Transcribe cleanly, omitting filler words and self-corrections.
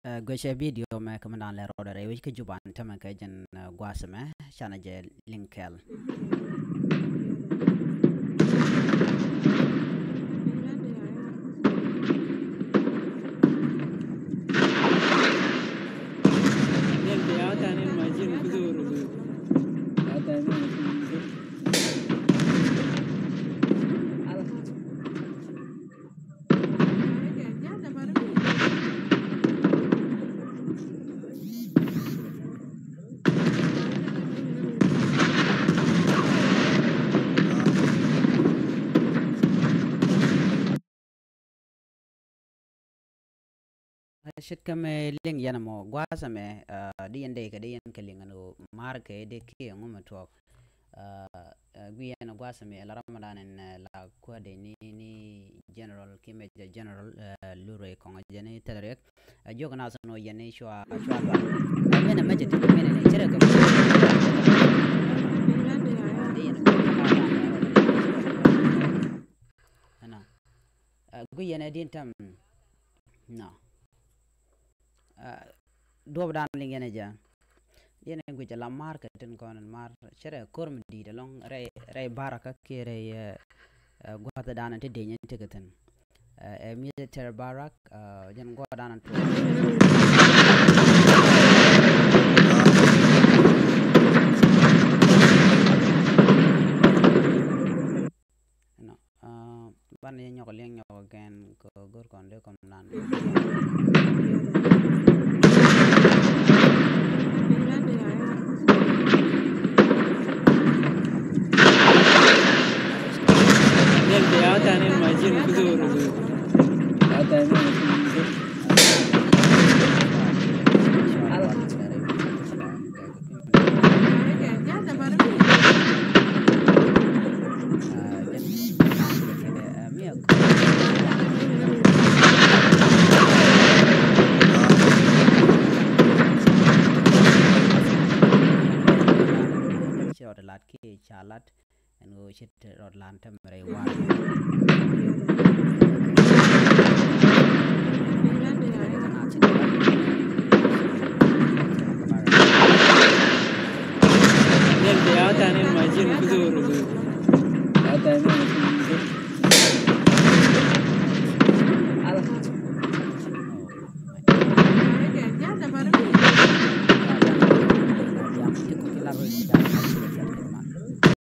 Gwe video me kamandan le rodare wich ke juban tama ke jen gwasame chana je linkel. Shit kame ling yana mo gwasame di yende ka di yen keling anu marke de ke ngum talk gwi yana gwasame la ramadan en la kwa de ni general kimeja general lure konga jene tedrek joga na no yene shwa ba mena majete mena ne chere ka di yana ana gwi yana din tam no do dan lingene ja yene ngu la market ten kon mar chere korm di de long re baraka ke re gwata dan te de nyen tegeten military barak jen go dan to no ban ye nyoko leng nyoko gen ko gor kon de kom nan chalat and go shit Atlanta mere war Nel beata nel magin kuzuru. Ata